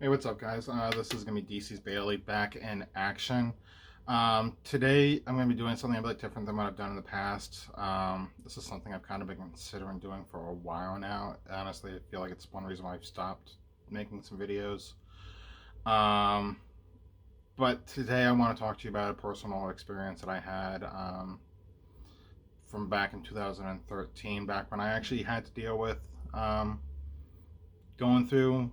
Hey, what's up, guys? This is going to be DC's Bailey back in action. Today, I'm going to be doing something a bit different than what I've done in the past. This is something I've kind of been considering doing for a while now. Honestly, I feel like it's one reason why I've stopped making some videos. Um, but today, I want to talk to you about a personal experience that I had from back in 2013, back when I actually had to deal with um, going through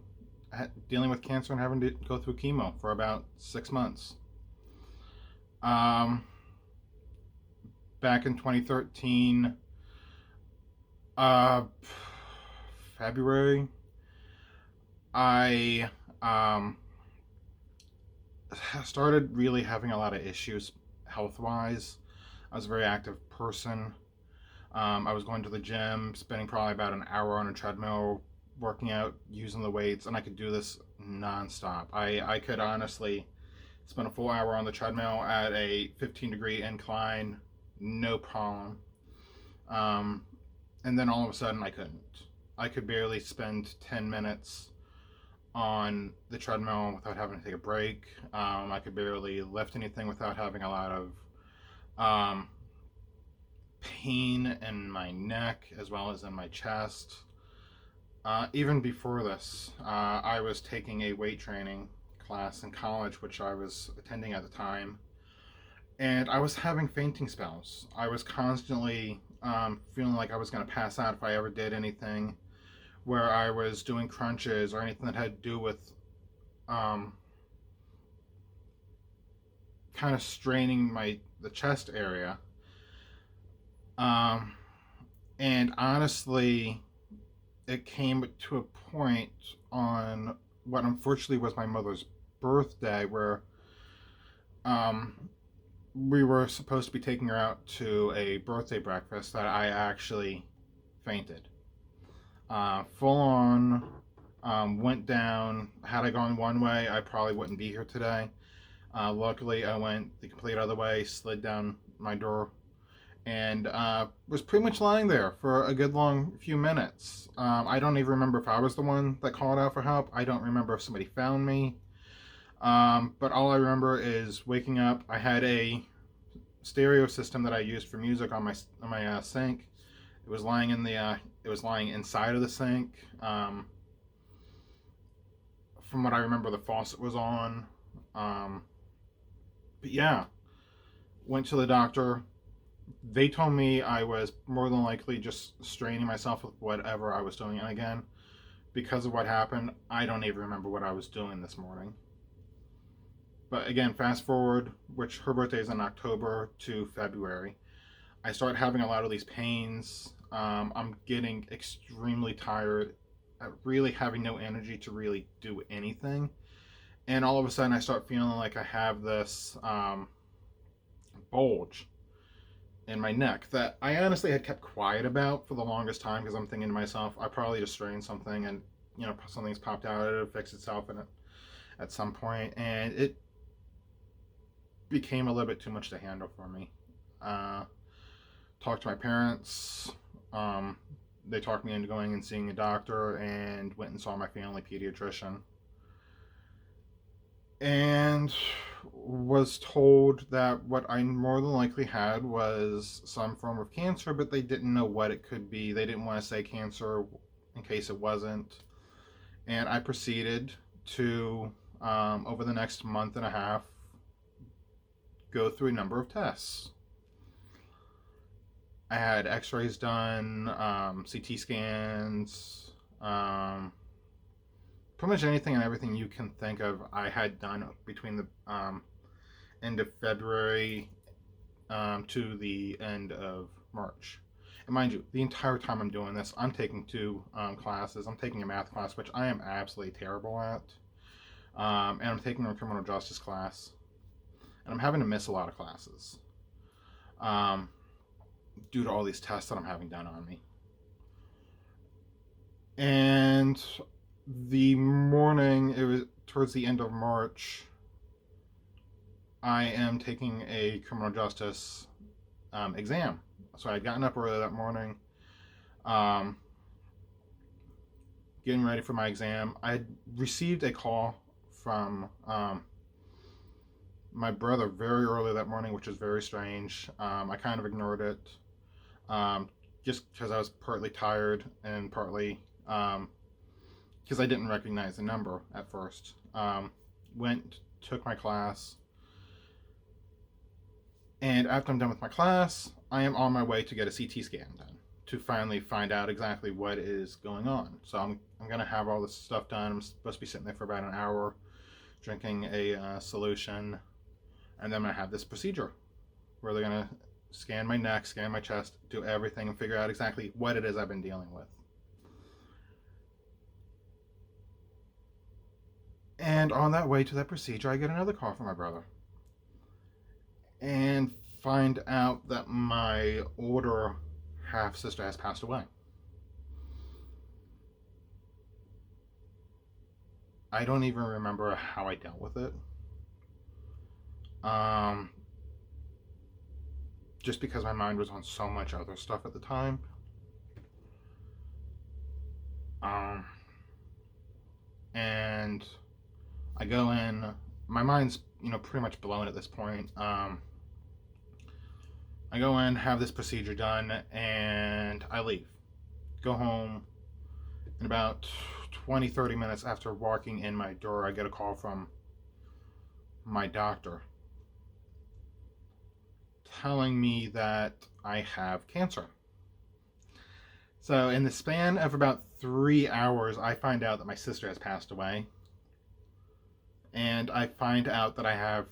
dealing with cancer and having to go through chemo for about 6 months. Um, Back in 2013, uh, February, I started really having a lot of issues health wise. I was a very active person. I was going to the gym, spending probably about an hour on a treadmill, working out, using the weights, and I could do this nonstop. I could honestly spend a full hour on the treadmill at a 15-degree incline, no problem. Um, and then all of a sudden, I couldn't. I could barely spend 10 minutes on the treadmill without having to take a break. I could barely lift anything without having a lot of um, pain in my neck as well as in my chest. Even before this, I was taking a weight training class in college, which I was attending at the time, and I was having fainting spells. I was constantly feeling like I was going to pass out if I ever did anything where I was doing crunches or anything that had to do with um, kind of straining the chest area. Um, and honestly, it came to a point on what unfortunately was my mother's birthday where um, we were supposed to be taking her out to a birthday breakfast that I actually fainted. Full on, went down. Had I gone one way, I probably wouldn't be here today. Luckily, I went the complete other way, slid down my door, and was pretty much lying there for a good long few minutes. I don't even remember if I was the one that called out for help. I don't remember if somebody found me. But all I remember is waking up. I had a stereo system that I used for music on my sink. It was lying in the it was lying inside of the sink. From what I remember, the faucet was on. Um, but yeah, went to the doctor. They told me I was more than likely just straining myself with whatever I was doing. And again, because of what happened, I don't even remember what I was doing this morning. But again, fast forward, which her birthday is in October to February. I start having a lot of these pains. I'm getting extremely tired, really having no energy to really do anything. And all of a sudden, I start feeling like I have this bulge in my neck that I honestly had kept quiet about for the longest time because I'm thinking to myself, I probably just strained something and something's popped out. It'll fix itself in it at some point, and it became a little bit too much to handle for me. Uh, Talked to my parents. Um, they talked me into going and seeing a doctor and went and saw my family pediatrician. And was told that what I more than likely had was some form of cancer, but they didn't know what it could be. They didn't want to say cancer in case it wasn't. And I proceeded to, over the next month and a half, go through a number of tests. I had x-rays done, CT scans, pretty much anything and everything you can think of I had done between the end of February to the end of March. And mind you, the entire time I'm doing this, I'm taking two classes. I'm taking a math class, which I am absolutely terrible at, and I'm taking a criminal justice class, and I'm having to miss a lot of classes um, due to all these tests that I'm having done on me. And the morning, it was towards the end of March, I am taking a criminal justice exam. So I had gotten up early that morning, um, getting ready for my exam. I had received a call from my brother very early that morning, which was very strange. I kind of ignored it, um, just because I was partly tired and partly because I didn't recognize the number at first. Went, took my class, and after I'm done with my class, I am on my way to get a CT scan done to finally find out exactly what is going on. So I'm going to have all this stuff done. I'm supposed to be sitting there for about an hour drinking a solution, and then I'm going to have this procedure where they're going to scan my neck, scan my chest, do everything, and figure out exactly what it is I've been dealing with. And on that way to that procedure, I get another call from my brother and find out that my older half sister has passed away. I don't even remember how I dealt with it. Um, just because my mind was on so much other stuff at the time. Um, and I go in. My mind's pretty much blown at this point. I go in, have this procedure done, and I leave. Go home. In about 20, 30 minutes after walking in my door, I get a call from my doctor telling me that I have cancer. So, in the span of about 3 hours, I find out that my sister has passed away. And I find out that I have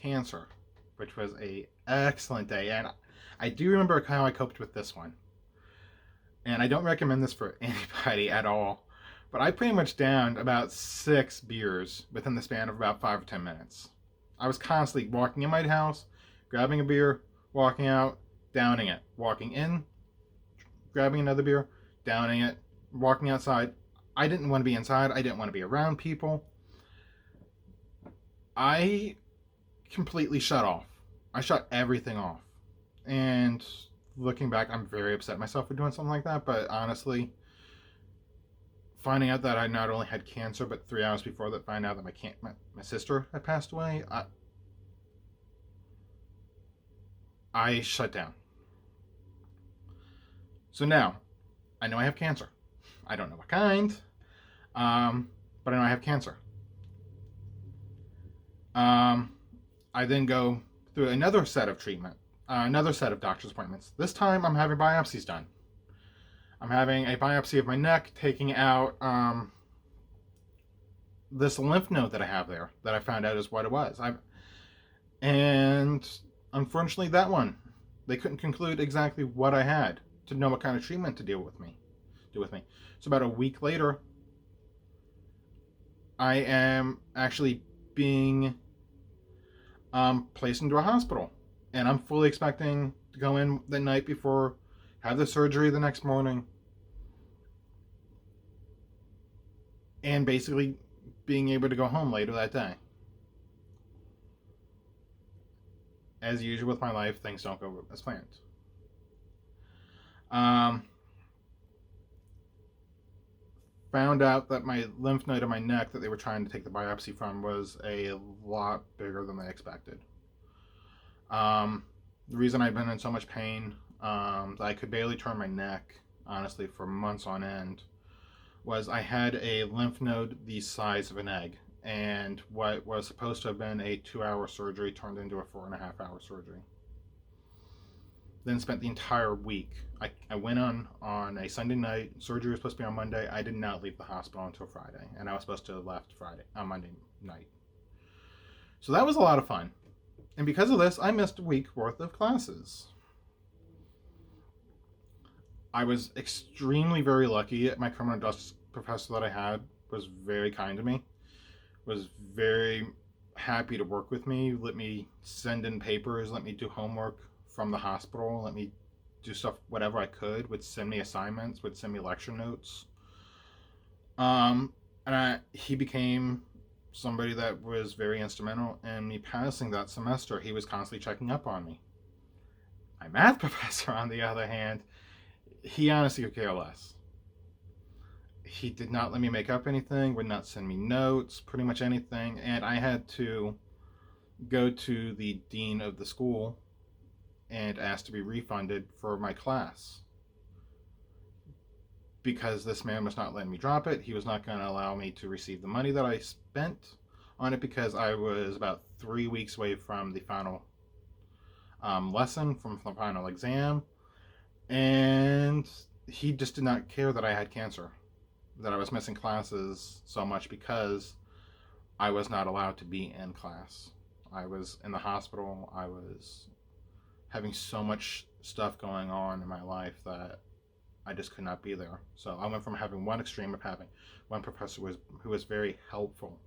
cancer, which was a excellent day. And I do remember how I coped with this one. And I don't recommend this for anybody at all. But I pretty much downed about 6 beers within the span of about 5 or 10 minutes. I was constantly walking in my house, grabbing a beer, walking out, downing it, walking in, grabbing another beer, downing it, walking outside. I didn't want to be inside. I didn't want to be around people. I completely shut off. I shut everything off. And looking back, I'm very upset at myself for doing something like that. But honestly, finding out that I not only had cancer, but 3 hours before that, find out that my sister had passed away, I shut down. So now, I know I have cancer. I don't know what kind, but I know I have cancer. I then go through another set of treatment, another set of doctor's appointments. This time, I'm having biopsies done. I'm having a biopsy of my neck, taking out this lymph node that I have there that I found out is what it was. And unfortunately, that one, they couldn't conclude exactly what I had to know what kind of treatment to do with me. So about a week later, I am actually being placed into a hospital, and I'm fully expecting to go in the night before, have the surgery the next morning, and basically being able to go home later that day. As usual with my life, things don't go as planned. Found out that my lymph node in my neck that they were trying to take the biopsy from was a lot bigger than they expected. The reason I'd been in so much pain, that I could barely turn my neck, honestly, for months on end, was I had a lymph node the size of an egg. And what was supposed to have been a 2-hour surgery turned into a 4.5-hour surgery. Then spent the entire week. I went on a Sunday night. Surgery was supposed to be on Monday. I did not leave the hospital until Friday, and I was supposed to have left on Monday night. So that was a lot of fun. And because of this, I missed a week worth of classes. I was extremely very lucky. My criminal justice professor that I had was very kind to me, was very happy to work with me, let me send in papers, let me do homework from the hospital, let me do stuff, whatever I could, would send me assignments, would send me lecture notes. He became somebody that was very instrumental in me passing that semester. He was constantly checking up on me. My math professor, on the other hand, he honestly could care less. he did not let me make up anything, would not send me notes, pretty much anything. And I had to go to the dean of the school and ask to be refunded for my class because this man was not letting me drop it. He was not going to allow me to receive the money that I spent on it because I was about 3 weeks away from the final lesson, from the final exam. And he just did not care that I had cancer, that I was missing classes so much because I was not allowed to be in class. I was in the hospital. I was having so much stuff going on in my life that I just could not be there. So I went from having one extreme of having one professor who was very helpful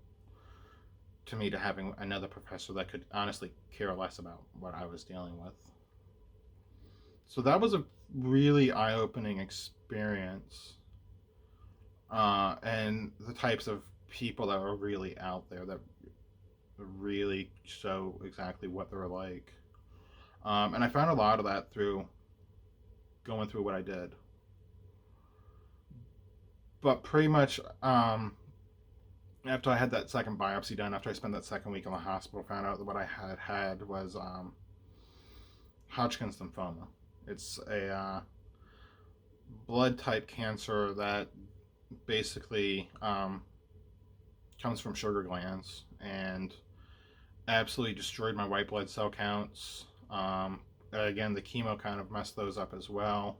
to me to having another professor that could honestly care less about what I was dealing with. So that was a really eye-opening experience, and the types of people that were really out there that really show exactly what they're like. And I found a lot of that through going through what I did. But pretty much after I had that second biopsy done, after I spent that second week in the hospital, found out that what I had was Hodgkin's lymphoma. It's a blood type cancer that basically comes from sugar glands and absolutely destroyed my white blood cell counts. Again, the chemo kind of messed those up as well.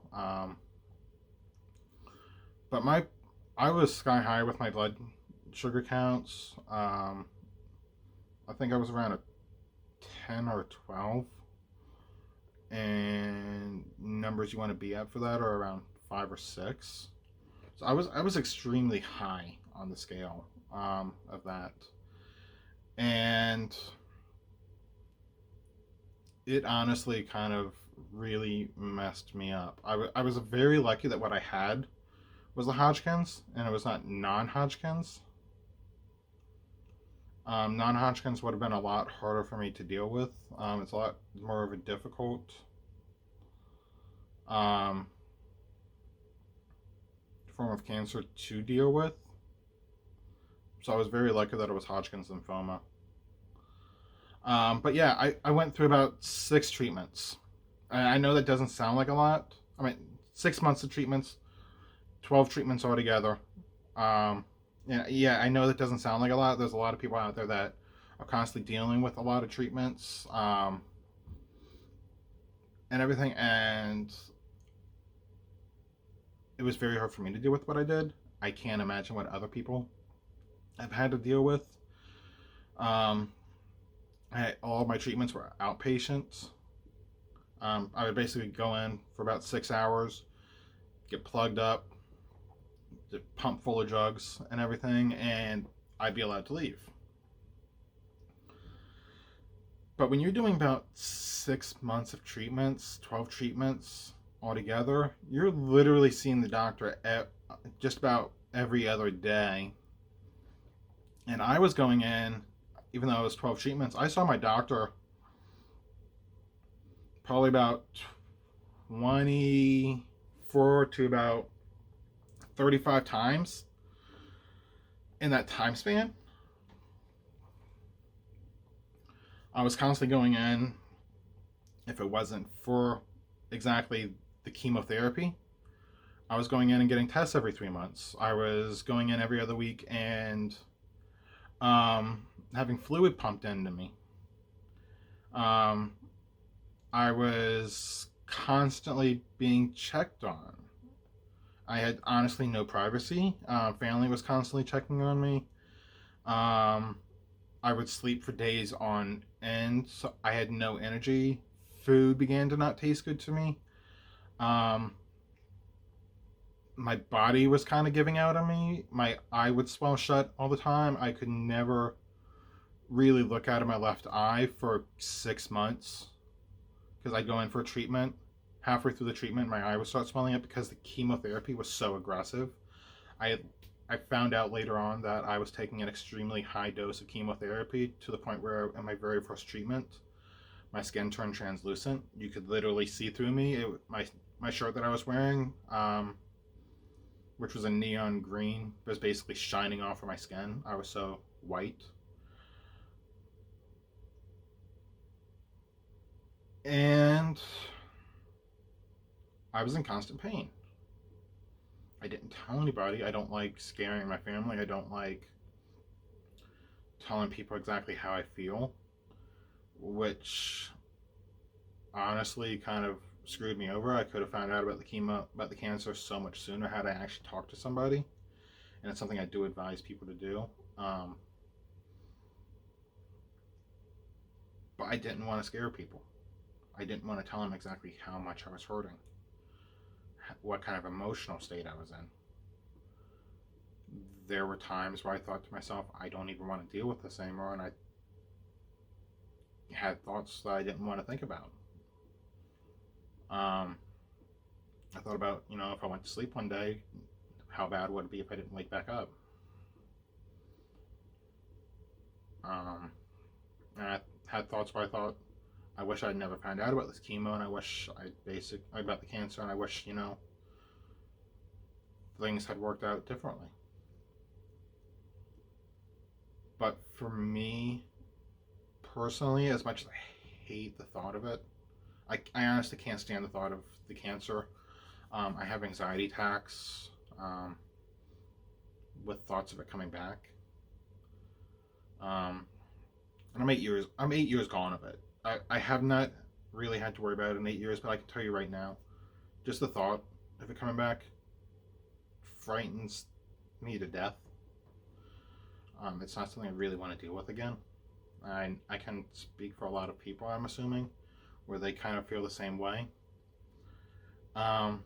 But I was sky high with my blood sugar counts. I think I was around a 10 or 12, and numbers you want to be at for that are around 5 or 6. So I was extremely high on the scale of that, and it honestly kind of really messed me up. I was very lucky that what I had was the Hodgkin's, and it was not non-Hodgkin's. Non-Hodgkin's would have been a lot harder for me to deal with. It's a lot more of a difficult um, form of cancer to deal with. So I was very lucky that it was Hodgkin's lymphoma. But yeah, I went through about 6 treatments. I know that doesn't sound like a lot. I mean, 6 months of treatments, 12 treatments altogether. Yeah, I know that doesn't sound like a lot. There's a lot of people out there that are constantly dealing with a lot of treatments and everything. And it was very hard for me to deal with what I did. I can't imagine what other people have had to deal with. All my treatments were outpatient. I would basically go in for about 6 hours, get plugged up, pump full of drugs and everything, and I'd be allowed to leave. But when you're doing about 6 months of treatments, 12 treatments altogether, you're literally seeing the doctor just about every other day. And I was going in, even though it was 12 treatments, I saw my doctor probably about 24 to about 35 times in that time span. I was constantly going in. If it wasn't for exactly the chemotherapy, I was going in and getting tests every 3 months. I was going in every other week and having fluid pumped into me. I was constantly being checked on. I had honestly no privacy. Family was constantly checking on me. I would sleep for days on end, so I had no energy. Food began to not taste good to me. My body was kind of giving out on me. My eye would swell shut all the time. I could never really look out of my left eye for 6 months because I'd go in for a treatment. Halfway through the treatment, my eye would start swelling up because the chemotherapy was so aggressive. I found out later on that I was taking an extremely high dose of chemotherapy to the point where in my very first treatment, my skin turned translucent. You could literally see through me. My shirt that I was wearing which was a neon green. It was basically shining off of my skin. I was so white. And I was in constant pain. I didn't tell anybody. I don't like scaring my family. I don't like telling people exactly how I feel, which honestly kind of screwed me over. I could have found out about the chemo, about the cancer so much sooner had I actually talked to somebody. And it's something I do advise people to do. Um, but I didn't want to scare people. I didn't want to tell them exactly how much I was hurting, what kind of emotional state I was in. There were times where I thought to myself, I don't even want to deal with this anymore, and I had thoughts that I didn't want to think about. Um, I thought about, if I went to sleep one day, how bad would it be if I didn't wake back up? And I had thoughts where I thought, I wish I'd never found out about this chemo, and I wish about the cancer, and I wish, things had worked out differently. But for me, personally, as much as I hate the thought of it, I honestly can't stand the thought of the cancer. I have anxiety attacks with thoughts of it coming back. And I'm 8 years gone of it. I have not really had to worry about it in 8 years, but I can tell you right now, just the thought of it coming back frightens me to death. It's not something I really want to deal with again. I can speak for a lot of people, I'm assuming, where they kind of feel the same way. But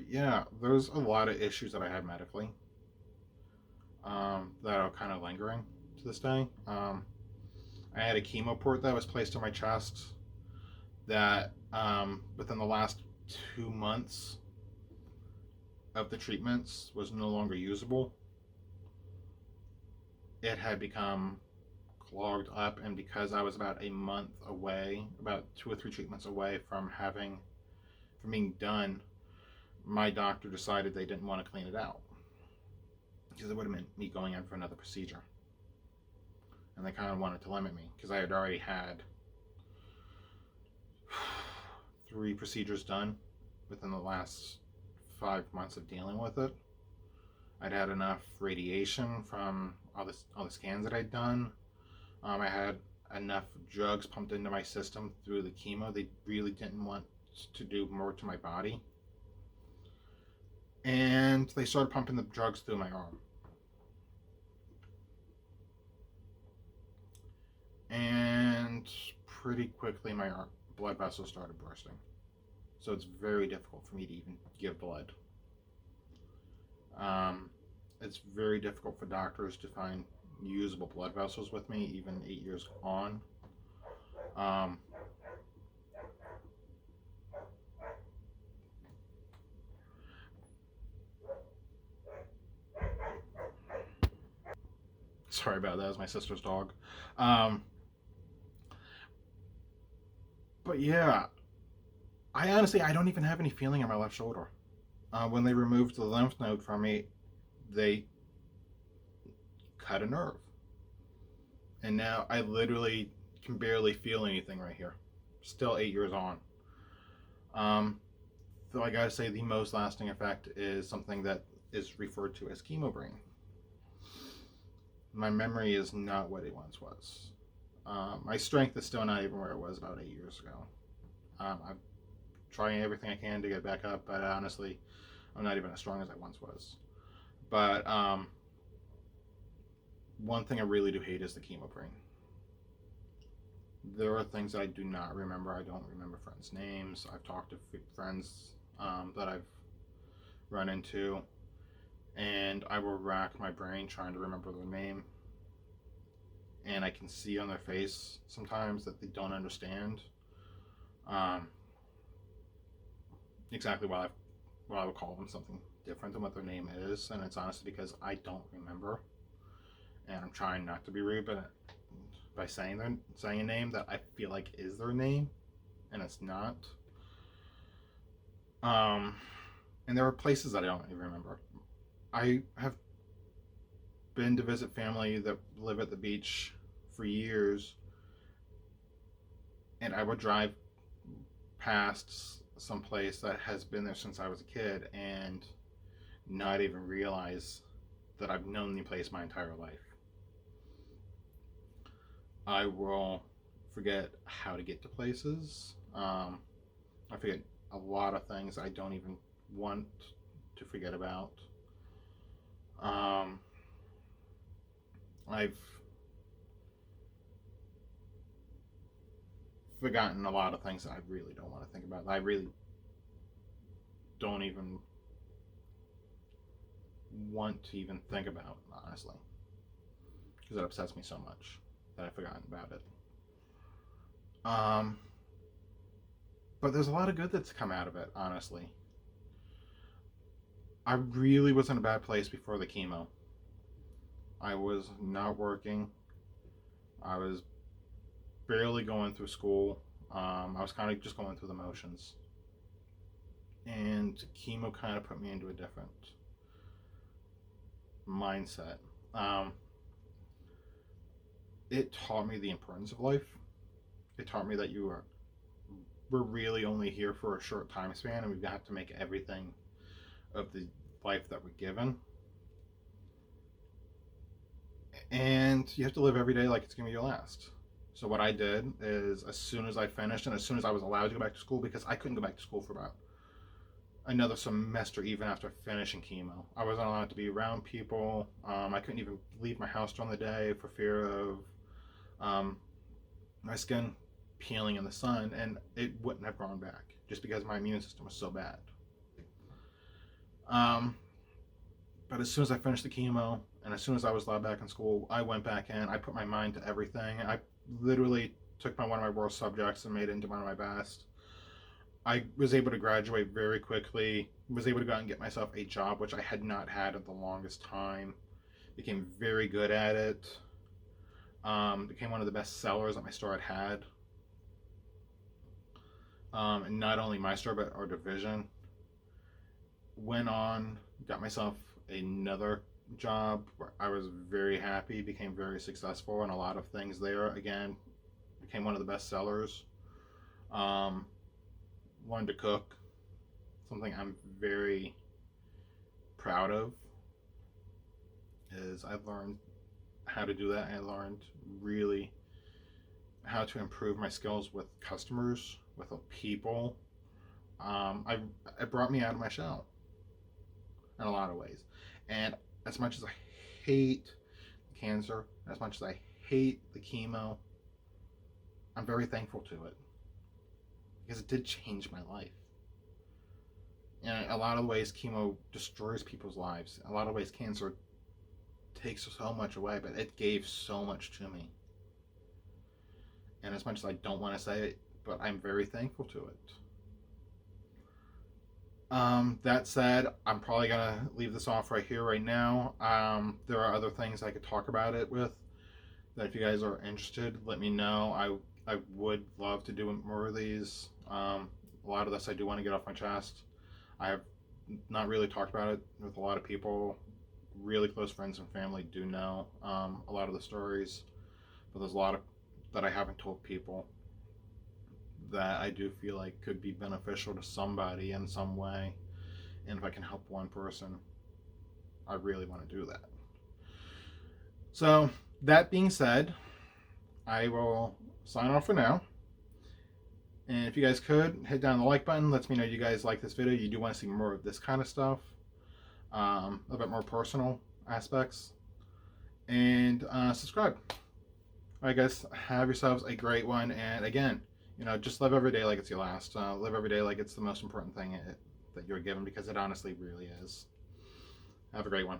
yeah, there's a lot of issues that I had medically that are kind of lingering to this day. I had a chemo port that was placed on my chest that within the last 2 months of the treatments was no longer usable. It had become clogged up, and because I was about a month away, about 2 or 3 treatments away from being done, my doctor decided they didn't want to clean it out because it would have meant me going in for another procedure, and they kind of wanted to limit me because I had already had 3 procedures done within the last 5 months of dealing with it. I'd had enough radiation from all the scans that I'd done. I had enough drugs pumped into my system through the chemo. They really didn't want to do more to my body. And they started pumping the drugs through my arm. And pretty quickly my blood vessels started bursting. So it's very difficult for me to even give blood. It's very difficult for doctors to find usable blood vessels with me, even 8 years on. Sorry about that. It was my sister's dog. Um, but yeah, I don't even have any feeling in my left shoulder. When they removed the lymph node from me, they cut a nerve. And now I literally can barely feel anything right here. Still 8 years on. Though I gotta say, the most lasting effect is something that is referred to as chemo brain. My memory is not what it once was. My strength is still not even where it was about 8 years ago. I'm trying everything I can to get back up, but honestly, I'm not even as strong as I once was. But one thing I really do hate is the chemo brain. There are things I do not remember. I don't remember friends' names. I've talked to friends that I've run into, and I will rack my brain trying to remember their name. And I can see on their face sometimes that they don't understand exactly why I would call them something different than what their name is, and it's honestly because I don't remember, and I'm trying not to be rude, but by saying a name that I feel like is their name, and it's not. Um, and there are places that I don't even remember. I have been to visit family that live at the beach for years, and I would drive past some place that has been there since I was a kid and not even realize that I've known the place my entire life. I will forget how to get to places. I forget a lot of things I don't even want to forget about. Um, I've forgotten a lot of things that I really don't want to think about. I really don't even want to even think about, honestly, because it upsets me so much that I've forgotten about it. Um, but there's a lot of good that's come out of it, honestly. I really was in a bad place before the chemo. I was not working. I was barely going through school. I was kind of just going through the motions. And chemo kind of put me into a different mindset. Um, it taught me the importance of life. It taught me that we're really only here for a short time span, and we've got to make everything of the life that we're given. And you have to live every day like it's going to be your last. So what I did is, as soon as I finished and as soon as I was allowed to go back to school, because I couldn't go back to school for about another semester even after finishing chemo. I wasn't allowed to be around people. I couldn't even leave my house during the day for fear of um, my skin peeling in the sun, and it wouldn't have grown back just because my immune system was so bad. Um, but as soon as I finished the chemo and as soon as I was allowed back in school, I went back in. I put my mind to everything. I literally took one of my worst subjects and made it into one of my best. I was able to graduate very quickly, was able to go out and get myself a job, which I had not had in the longest time. Became very good at it. Became one of the best sellers that my store had. And not only my store, but our division. Went on, got myself another job where I was very happy, became very successful in a lot of things there. Again, became one of the best sellers. Um, Learned to cook, something I'm very proud of. Is I've learned how to do that. I learned really how to improve my skills with customers, with people. It brought me out of my shell in a lot of ways. And as much as I hate cancer, as much as I hate the chemo, I'm very thankful to it because it did change my life. In a lot of ways, chemo destroys people's lives. In a lot of ways, cancer takes so much away, but it gave so much to me. And as much as I don't want to say it, but I'm very thankful to it. That said, I'm probably gonna leave this off right here, right now. There are other things I could talk about it with. That if you guys are interested, let me know. I would love to do more of these. A lot of this I do want to get off my chest. I have not really talked about it with a lot of people. Really close friends and family do know a lot of the stories, but there's a lot of that I haven't told people that I do feel like could be beneficial to somebody in some way. And if I can help one person, I really want to do that. So, that being said, I will sign off for now. And if you guys could, hit down the like button. Lets me know you guys like this video. You do want to see more of this kind of stuff. A bit more personal aspects. And subscribe. Alright guys, have yourselves a great one. And again, just live every day like it's your last. Live every day like it's the most important thing that you're given, because it honestly really is. Have a great one.